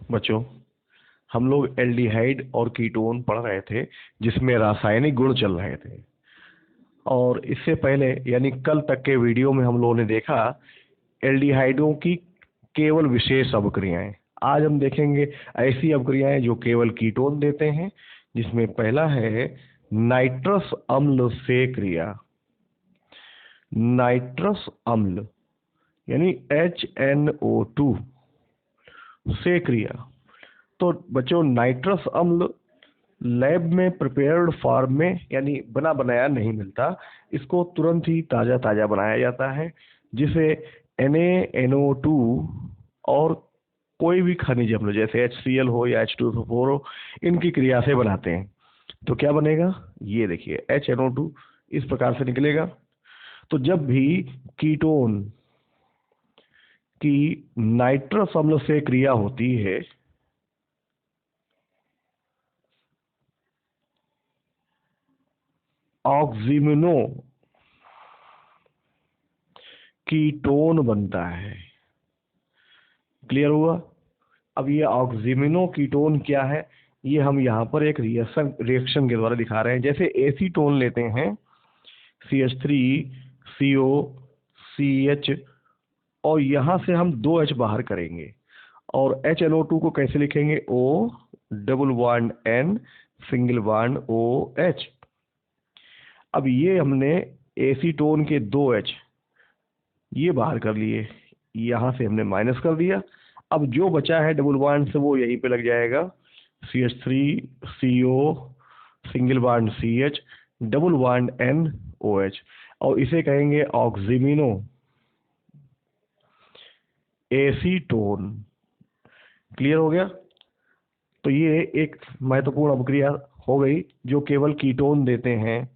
बच्चों, हम लोग एल्डिहाइड और कीटोन पढ़ रहे थे जिसमें रासायनिक गुण चल रहे थे। और इससे पहले यानी कल तक के वीडियो में हम लोगों ने देखा एल्डिहाइडों की केवल विशेष अवक्रियाएं। आज हम देखेंगे ऐसी अवक्रियाएं जो केवल कीटोन देते हैं, जिसमें पहला है नाइट्रस अम्ल से क्रिया। नाइट्रस अम्ल यानी HNO2 से क्रिया। तो बच्चों, नाइट्रस अम्ल लैब में प्रिपेयर्ड फॉर्म में यानी बना बनाया नहीं मिलता, इसको तुरंत ही ताज़ा ताज़ा बनाया जाता है, जिसे NaNO2 और कोई भी खनिज अम्ल जैसे HCl हो या H2SO4 हो, इनकी क्रिया से बनाते हैं। तो क्या बनेगा, ये देखिए HNO2 इस प्रकार से निकलेगा। तो जब भी कीटोन की नाइट्रस अम्ल से क्रिया होती है ऑक्सीमिनो कीटोन बनता है। क्लियर हुआ? अब ये ऑक्सीमिनो कीटोन क्या है, ये हम यहाँ पर एक रिएक्शन के द्वारा दिखा रहे हैं। जैसे एसीटोन लेते हैं CH3COCH, और यहाँ से हम 2H बाहर करेंगे और HNO2 को कैसे लिखेंगे, O double bond N single bond OH। अब ये हमने एसीटोन के 2H ये बाहर कर लिए, यहाँ से हमने माइनस कर दिया। अब जो बचा है डबल बॉन्ड से वो यहीं पे लग जाएगा, CH3CO single bond CH double bond NOH, और इसे कहेंगे ऑक्सीमिनो एसीटोन। क्लियर हो गया? तो ये एक महत्वपूर्ण अभिक्रिया हो गई जो केवल कीटोन देते हैं।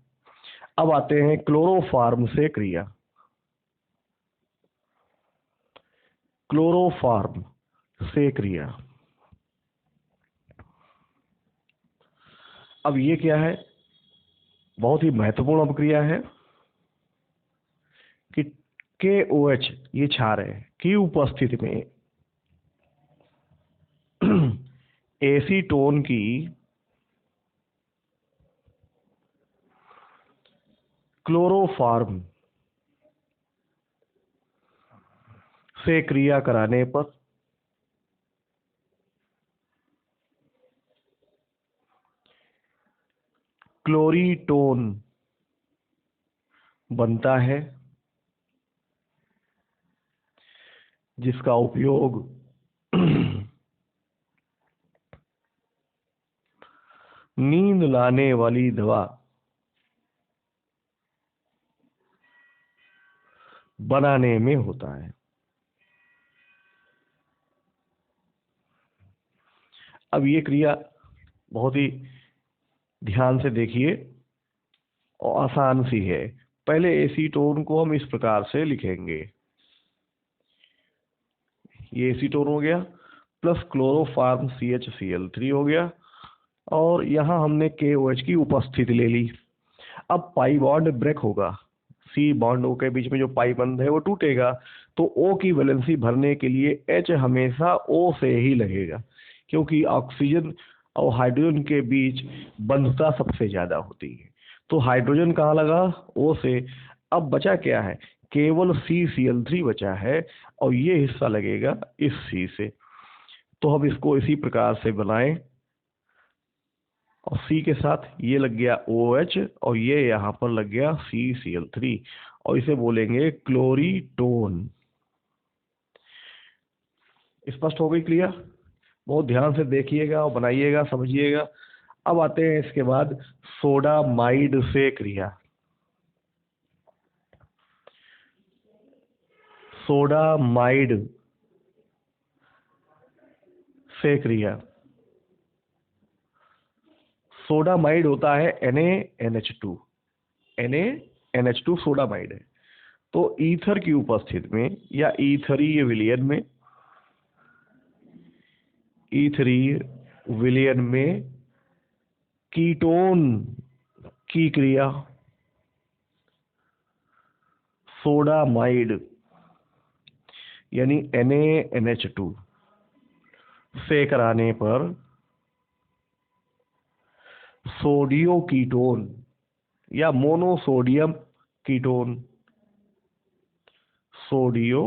अब आते हैं क्लोरोफॉर्म से क्रिया। क्लोरोफॉर्म से क्रिया, अब ये क्या है, बहुत ही महत्वपूर्ण अभिक्रिया है कि KOH ये क्षार है की उपस्थिति में एसीटोन की क्लोरोफॉर्म से क्रिया कराने पर क्लोरीटोन बनता है, जिसका उपयोग नींद लाने वाली दवा बनाने में होता है। अब ये क्रिया बहुत ही ध्यान से देखिए और आसान सी है। पहले एसीटोन को हम इस प्रकार से लिखेंगे, ये एसीटोन हो गया प्लस क्लोरोफॉर्म CHCl3 हो गया, और यहाँ हमने KOH की उपस्थिति ले ली। अब पाई बॉन्ड ब्रेक होगा, C बॉन्ड O के बीच में जो पाई बंध है वो टूटेगा, तो O की वैलेंसी भरने के लिए H हमेशा O से ही लगेगा, क्योंकि ऑक्सीजन और हाइड्रोजन के बीच बंधुता सबसे ज्यादा होती है। तो हाइड्रोजन कहाँ लगा, O से। अब बचा क्या है, केवल CCl3 बचा है, और ये हिस्सा लगेगा इस C से। तो हम इसको इसी प्रकार से बनाएं, और C के साथ ये लग गया OH, और ये यहाँ पर लग गया CCl3, और इसे बोलेंगे क्लोरीटोन। स्पष्ट हो गई? क्लियर? बहुत ध्यान से देखिएगा और बनाइएगा, समझिएगा। अब आते हैं इसके बाद सोडामाइड से क्रिया। सोडामाइड से क्रिया, सोडामाइड होता है NaNH2। NaNH2 सोडामाइड है। तो ईथर की उपस्थिति में या ईथरीय विलयन में कीटोन की क्रिया सोडामाइड यानी NaNH2 से कराने पर सोडियो कीटोन या मोनोसोडियम कीटोन, सोडियो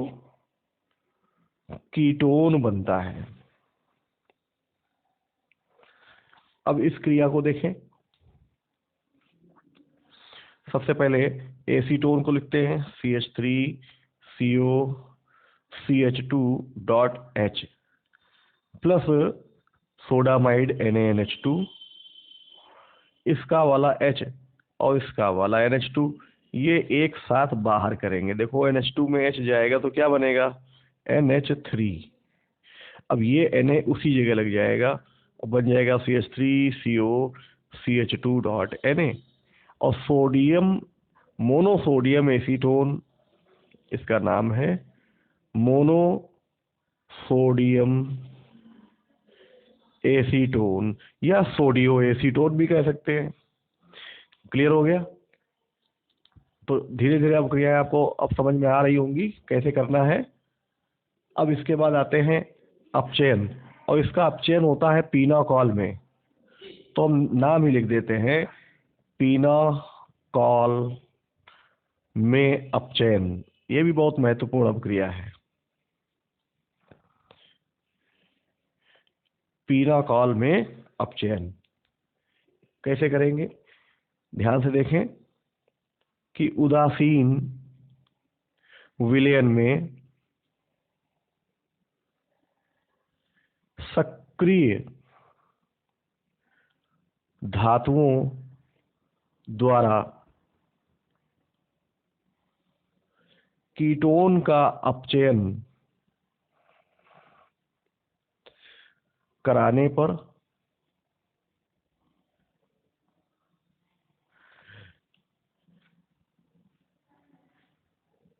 कीटोन बनता है। अब इस क्रिया को देखें। सबसे पहले एसीटोन को लिखते हैं CH3CO CH2.H plus sodamide NaNH2, इसका वाला H और इसका वाला NH2 ये एक साथ बाहर करेंगे। देखो NH2 में H जाएगा तो क्या बनेगा, NH3। अब ये Na उसी जगह लग जाएगा और बन जाएगा CH3CO CH2.Na। और सोडियम मोनोसोडियम एसीटोन, इसका नाम है मोनोसोडियम एसीटोन या सोडियो एसीटोन भी कह सकते हैं। क्लियर हो गया? तो धीरे धीरे अब क्रियाएं आपको अब समझ में आ रही होंगी कैसे करना है। अब इसके बाद आते हैं अपचयन, और इसका अपचयन होता है पीनाकॉल में, तो हम नाम ही लिख देते हैं पीनाकॉल में अपचयन। ये भी बहुत महत्वपूर्ण अपक्रिया है। पीनाकॉल में अपचयन कैसे करेंगे, ध्यान से देखें कि उदासीन विलयन में सक्रिय धातुओं द्वारा कीटोन का अपचयन कराने पर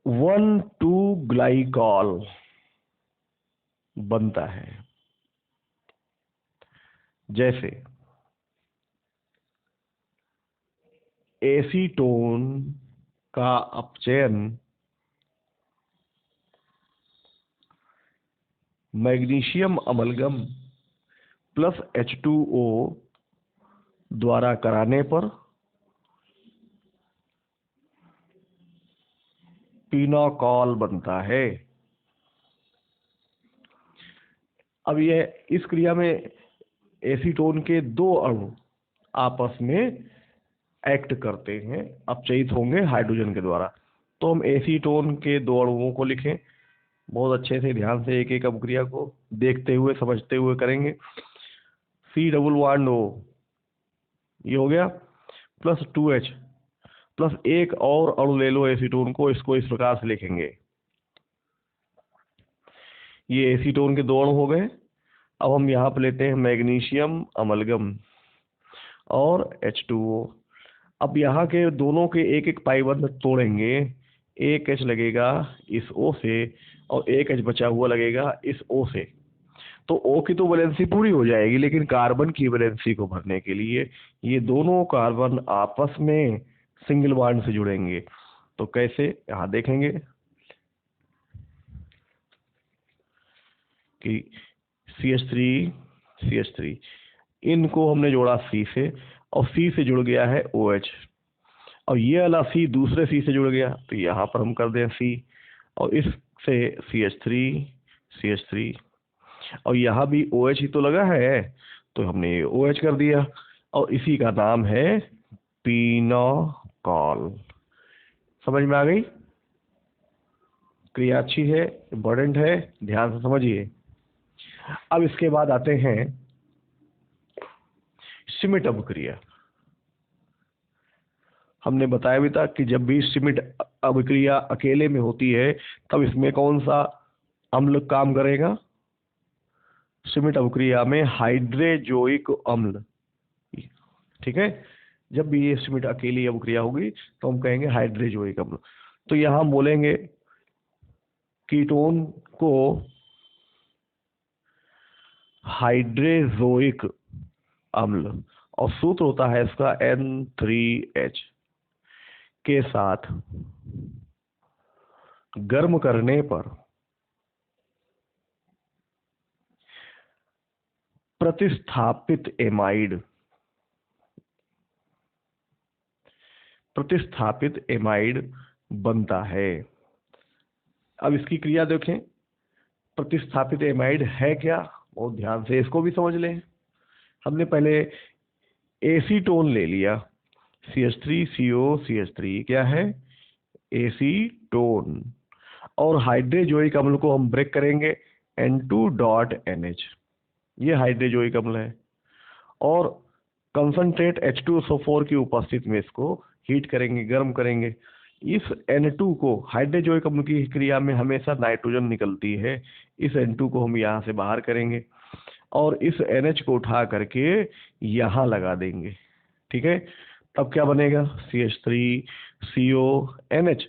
1,2-ग्लाइकॉल बनता है। जैसे एसीटोन का अपचयन मैग्नीशियम अमलगम प्लस H2O द्वारा कराने पर पीनाकॉल बनता है। अब यह इस क्रिया में एसीटोन के दो अणु आपस में एक्ट करते हैं, अपचयित होंगे हाइड्रोजन के द्वारा। तो हम एसीटोन के दो अणुओं को लिखें, बहुत अच्छे से ध्यान से एक एक अपक्रिया को देखते हुए समझते हुए करेंगे। C+O ये हो गया, प्लस 2H प्लस एक और अणु ले लो एसीटोन को, इसको इस प्रकार से लिखेंगे। ये एसीटोन के दो अणु हो गए। अब हम यहाँ पर लेते हैं मैग्नीशियम अमलगम और H2O। अब यहाँ के दोनों के एक एक पाई बंध तोड़ेंगे, एक H लगेगा इस O से और एक H बचा हुआ लगेगा इस O से। तो O की तो वैलेंसी पूरी हो जाएगी, लेकिन कार्बन की वैलेंसी को भरने के लिए ये दोनों कार्बन आपस में सिंगल बॉन्ड से जुड़ेंगे। तो कैसे, यहाँ देखेंगे कि CH3 इनको हमने जोड़ा C से और C से जुड़ गया है OH, और ये वाला C दूसरे C से जुड़ गया, तो यहाँ पर हम कर दें C और इससे CH3 और यहाँ भी OH ही तो लगा है, तो हमने ये OH कर दिया और इसी का नाम है पीनाकॉल। समझ में आ गई? क्रिया अच्छी है, इम्पोर्टेंट है, ध्यान से समझिए। अब इसके बाद आते हैं श्मिट अपक्रिया। हमने बताया भी था कि जब भी श्मिट अपक्रिया अकेले में होती है तब इसमें कौन सा अम्ल काम करेगा, श्मिट अपक्रिया में हाइड्रोजोइक अम्ल। ठीक है, जब भी ये श्मिट अकेली अपक्रिया होगी तो हम कहेंगे हाइड्रोजोइक अम्ल। तो यहां हम बोलेंगे कीटोन को हाइड्रोजोइक अम्ल, और सूत्र होता है इसका N3H के साथ गर्म करने पर प्रतिस्थापित एमाइड बनता है। अब इसकी क्रिया देखें, प्रतिस्थापित एमाइड है क्या, बहुत ध्यान से इसको भी समझ लें। हमने पहले एसीटोन ले लिया, CH3COCH3 क्या है, एसीटोन, और हाइड्रोजोइक अम्ल को हम ब्रेक करेंगे N2.NH, ये हाइड्रोजोइक अम्ल है, और कंसंट्रेट H2SO4 की उपस्थिति में इसको हीट करेंगे, गर्म करेंगे। इस N2 को, हाइड्रोजोइक अम्ल की क्रिया में हमेशा नाइट्रोजन निकलती है, इस N2 को हम यहाँ से बाहर करेंगे और इस NH को उठा करके यहाँ लगा देंगे, ठीक है। तब क्या बनेगा, CH3CONH,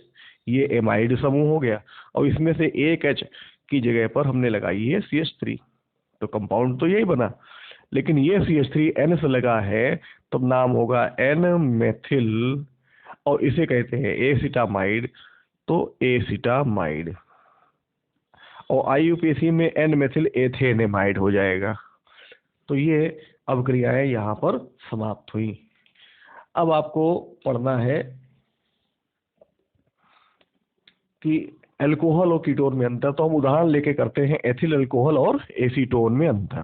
ये एमाइड समूह हो गया, और इसमें से एक H की जगह पर हमने लगाई है CH3, तो कंपाउंड तो यही बना। लेकिन ये CH3N से लगा है, तब नाम होगा N-मेथिल, और इसे कहते हैं एसिटामाइड, तो एसिटामाइड, और IUPAC में N-मेथिल एथेनेमाइड हो जाएगा। तो ये अब क्रियाएं यहाँ पर समाप्त हुई। अब आपको पढ़ना है कि अल्कोहल और कीटोन में अंतर, तो हम उदाहरण लेके करते हैं एथिल अल्कोहल और एसीटोन में अंतर।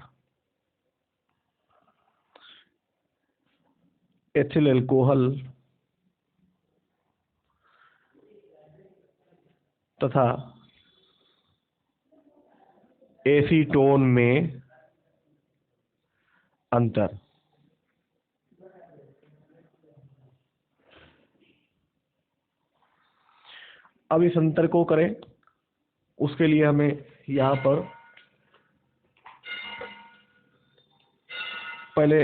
एथिल अल्कोहल तथा एसीटोन में अंतर। अब इस अंतर को करें, उसके लिए हमें यहाँ पर पहले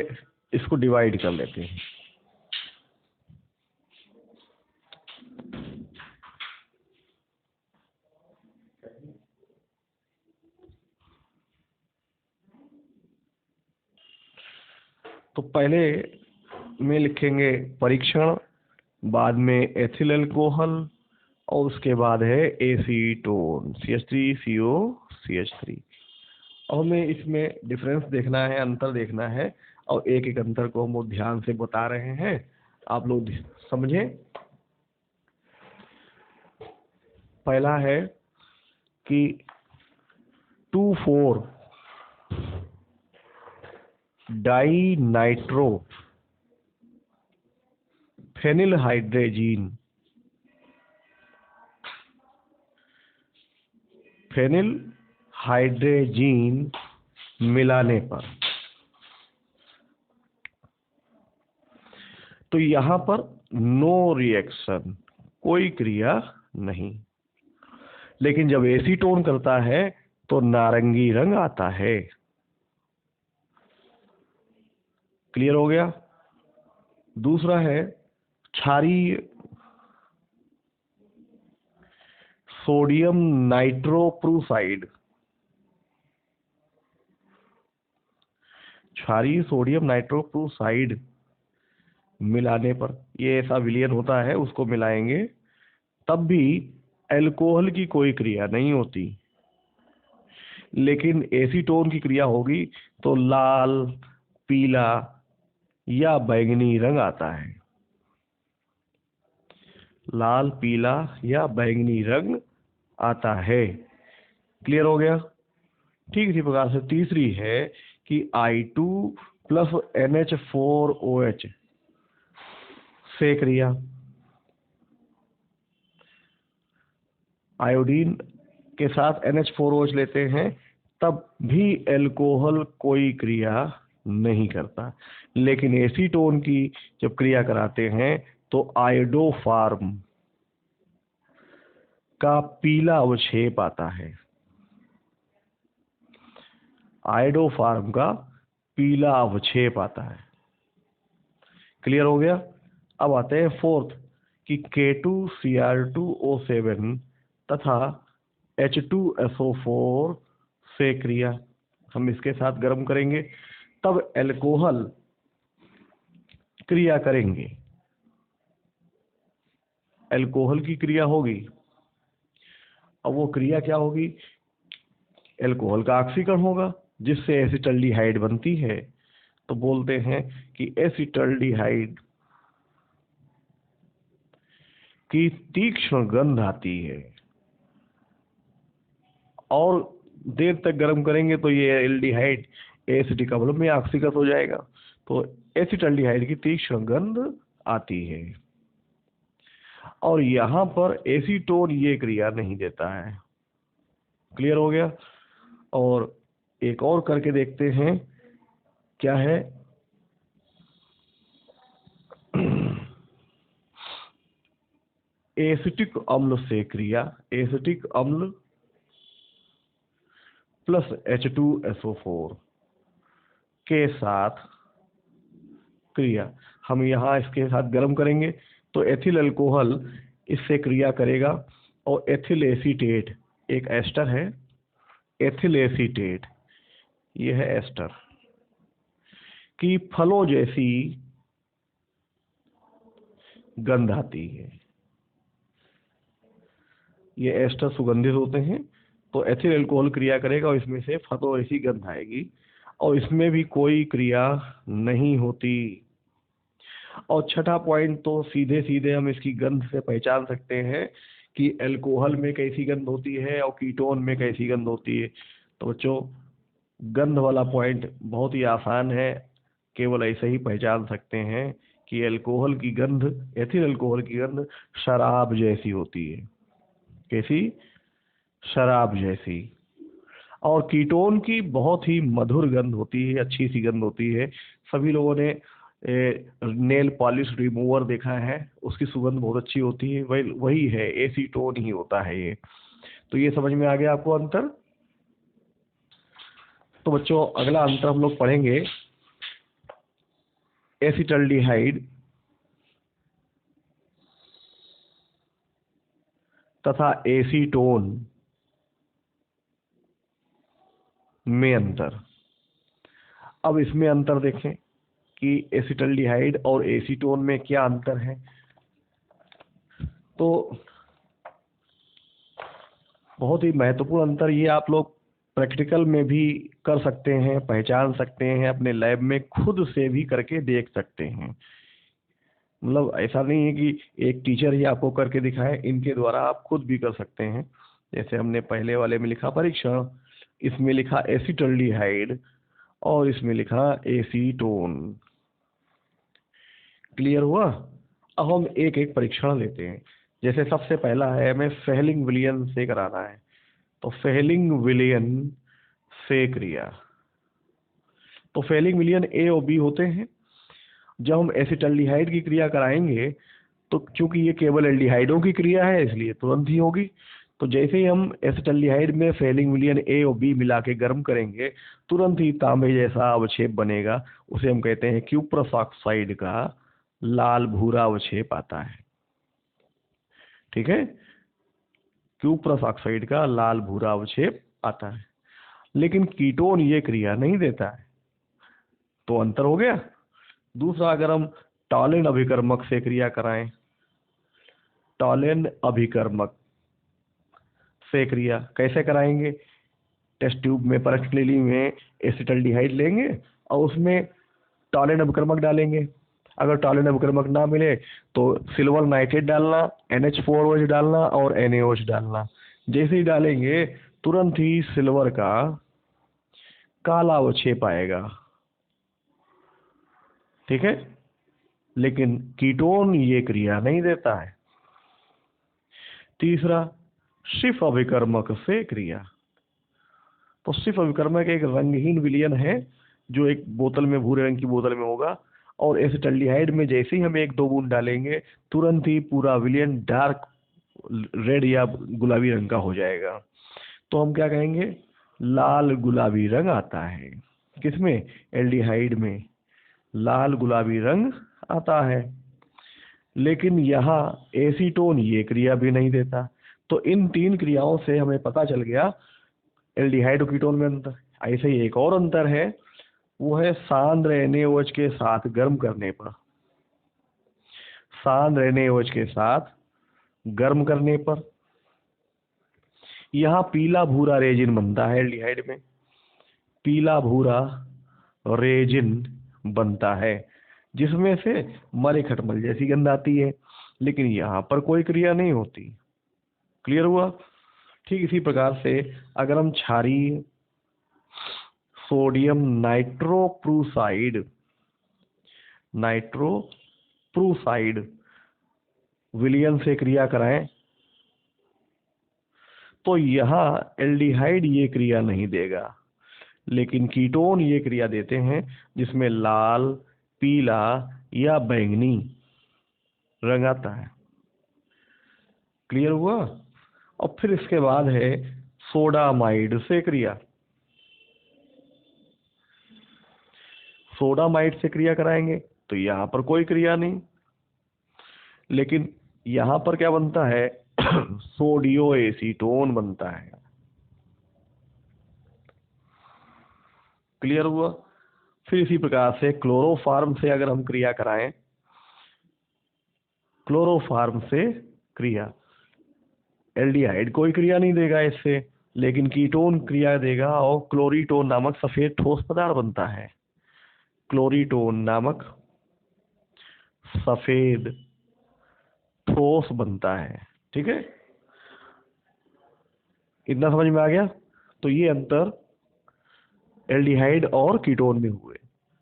इसको डिवाइड कर लेते हैं। तो पहले में लिखेंगे परीक्षण, बाद में एथिल अल्कोहल, और उसके बाद है एसीटोन CH3COCH3। और हमें इसमें डिफरेंस देखना है, अंतर देखना है, और एक एक अंतर को हम ध्यान से बता रहे हैं, आप लोग समझें। पहला है कि 2,4 डाई नाइट्रो फेनिल हाइड्रेजीन मिलाने पर, तो यहां पर नो रिएक्शन, कोई क्रिया नहीं। लेकिन जब एसीटोन करता है तो नारंगी रंग आता है। क्लियर हो गया। दूसरा है क्षारीय सोडियम नाइट्रोप्रूसाइड, क्षारीय सोडियम नाइट्रोप्रूसाइड मिलाने पर, ये ऐसा विलयन होता है, उसको मिलाएंगे, तब भी अल्कोहल की कोई क्रिया नहीं होती। लेकिन एसीटोन की क्रिया होगी तो लाल, पीला या बैंगनी रंग आता है, लाल, पीला या बैंगनी रंग आता है। क्लियर हो गया। ठीक इसी प्रकार से तीसरी है कि I2 प्लस NH4OH से क्रिया, आयोडीन के साथ NH4OH लेते हैं, तब भी अल्कोहल कोई क्रिया नहीं करता। लेकिन एसीटोन की जब क्रिया कराते हैं तो आयोडोफार्म का पीला अवक्षेप आता है, आयोडोफार्म का पीला अवक्षेप आता है। क्लियर हो गया। अब आते हैं फोर्थ कि K2Cr2O7 तथा H2SO4 से क्रिया, हम इसके साथ गर्म करेंगे, तब अल्कोहल क्रिया करेंगे, अल्कोहल की क्रिया होगी। अब वो क्रिया क्या होगी, अल्कोहल का ऑक्सीकरण होगा, जिससे एसिटल्डिहाइड बनती है, तो बोलते हैं कि एसिटल्डिहाइड की तीक्ष्ण गंध आती है, और देर तक गर्म करेंगे तो ये एल्डिहाइड एसिटिक अम्ल में ऑक्सीकृत हो जाएगा, तो एसिटल्डिहाइड की तीक्ष्ण गंध आती है। और यहाँ पर एसीटोन ये क्रिया नहीं देता है। क्लियर हो गया? और एक और करके देखते हैं, क्या है? एसिटिक अम्ल से क्रिया, एसिटिक अम्ल प्लस H2SO4 के साथ क्रिया। हम यहाँ इसके साथ गर्म करेंगे तो एथिल अल्कोहल इससे क्रिया करेगा, और एथिल एसीटेट एक एस्टर है, एथिल एसीटेट ये है एस्टर की फलों जैसी गंध आती है। ये एस्टर सुगंधित होते हैं, तो एथिल अल्कोहल क्रिया करेगा और इसमें से फलों जैसी गंध आएगी, और इसमें भी कोई क्रिया नहीं होती। और छठा पॉइंट, तो सीधे सीधे हम इसकी गंध से पहचान सकते हैं कि अल्कोहल में कैसी गंध होती है और कीटोन में कैसी गंध होती है। तो बच्चों, गंध वाला पॉइंट बहुत ही आसान है, केवल ऐसे ही पहचान सकते हैं कि अल्कोहल की गंध, एथिल अल्कोहल की गंध शराब जैसी होती है। कैसी? शराब जैसी। और कीटोन की बहुत ही मधुर गंध होती है, अच्छी सी गंध होती है। सभी लोगों ने नेल पॉलिश रिमूवर देखा है, उसकी सुगंध बहुत अच्छी होती है, वही है, एसीटोन ही होता है ये। तो ये समझ में आ गया आपको अंतर? तो बच्चों, अगला अंतर हम लोग पढ़ेंगे एसिटल्डिहाइड तथा एसीटोन में अंतर। अब इसमें अंतर देखें कि एसिटल्डिहाइड और एसीटोन में क्या अंतर है। तो बहुत ही महत्वपूर्ण अंतर ये आप लोग प्रैक्टिकल में भी कर सकते हैं, पहचान सकते हैं, अपने लैब में खुद से भी करके देख सकते हैं। मतलब ऐसा नहीं है कि एक टीचर ही आपको करके दिखाए, इनके द्वारा आप खुद भी कर सकते हैं। जैसे हमने पहले वाले में लिखा परीक्षण, इसमें लिखा एसिटल्डिहाइड और इसमें लिखा एसीटोन। क्लियर हुआ? अब हम एक एक परीक्षण लेते हैं। जैसे सबसे पहला है, हमें फेहलिंग विलियन से कराना है, तो फेहलिंग विलियन से क्रिया। तो फेहलिंग विलियन ए और बी होते हैं। जब हम एसिटल्डिहाइड की क्रिया कराएंगे तो चूंकि ये केवल एल्डिहाइडों की क्रिया है, इसलिए तुरंत ही होगी। तो जैसे ही हम एसिटल्डिहाइड में फेहलिंग विलियन ए और बी मिला के गर्म करेंगे, तुरंत ही तांबे जैसा अवक्षेप बनेगा। उसे हम कहते हैं क्यूप्रस ऑक्साइड का लाल भूरा अवक्षेप आता है। ठीक है, क्यूप्रस ऑक्साइड का लाल भूरा अवक्षेप आता है। लेकिन कीटोन ये क्रिया नहीं देता है, तो अंतर हो गया। दूसरा, अगर हम टॉलेन अभिकर्मक से क्रिया कराएं, टॉलेन अभिकर्मक से क्रिया कैसे कराएंगे? टेस्ट ट्यूब में परक्सिलिली में एसिटल्डिहाइड लेंगे और उसमें टॉलेन अभिकर्मक डालेंगे। अगर टॉलेन अभिकर्मक ना मिले तो सिल्वर नाइट्रेट डालना, NH4OH डालना और NaOH डालना। जैसे ही डालेंगे तुरंत ही सिल्वर का काला अवक्षेप आएगा। ठीक है, लेकिन कीटोन ये क्रिया नहीं देता है। तीसरा, शिफ अभिकर्मक से क्रिया। तो शिफ अभिकर्मक एक रंगहीन विलयन है, जो एक बोतल में, भूरे रंग की बोतल में होगा, और एसिटल्डिहाइड में जैसे ही हम 1-2 बूंद डालेंगे तुरंत ही पूरा विलयन डार्क रेड या गुलाबी रंग का हो जाएगा। तो हम क्या कहेंगे? लाल गुलाबी रंग आता है। किसमें? एल्डिहाइड में लाल गुलाबी रंग आता है। लेकिन यहाँ एसीटोन ये क्रिया भी नहीं देता। तो इन 3 क्रियाओं से हमें पता चल गया एल्डिहाइड और कीटोन में अंतर। ऐसे ही एक और अंतर है, वो है सांद्र NaOH के साथ गर्म करने पर। सांद्र NaOH के साथ गर्म करने पर यहाँ पीला भूरा रेजिन बनता है एल्डिहाइड में, पीला भूरा रेजिन बनता है, जिसमें से मरे खटमल जैसी गंध आती है, लेकिन यहाँ पर कोई क्रिया नहीं होती। क्लियर हुआ? ठीक इसी प्रकार से अगर हम क्षारीय सोडियम नाइट्रोप्रूसाइड विलयन से क्रिया कराएं तो यहाँ एल्डिहाइड ये क्रिया नहीं देगा, लेकिन कीटोन ये क्रिया देते हैं जिसमें लाल, पीला या बैंगनी रंग आता है। क्लियर हुआ? और फिर इसके बाद है सोडामाइड से क्रिया। सोडामाइड से क्रिया कराएंगे तो यहाँ पर कोई क्रिया नहीं, लेकिन यहाँ पर क्या बनता है सोडियो एसीटोन बनता है। क्लियर हुआ? फिर इसी प्रकार से क्लोरोफार्म से अगर हम क्रिया कराएं, क्लोरोफार्म से क्रिया, एल्डिहाइड कोई क्रिया नहीं देगा इससे, लेकिन कीटोन क्रिया देगा और क्लोरीटोन नामक सफेद ठोस पदार्थ बनता है। क्लोरीटोन नामक सफेद ठोस बनता है। ठीक है, इतना समझ में आ गया? तो ये अंतर एल्डिहाइड और कीटोन में हुए।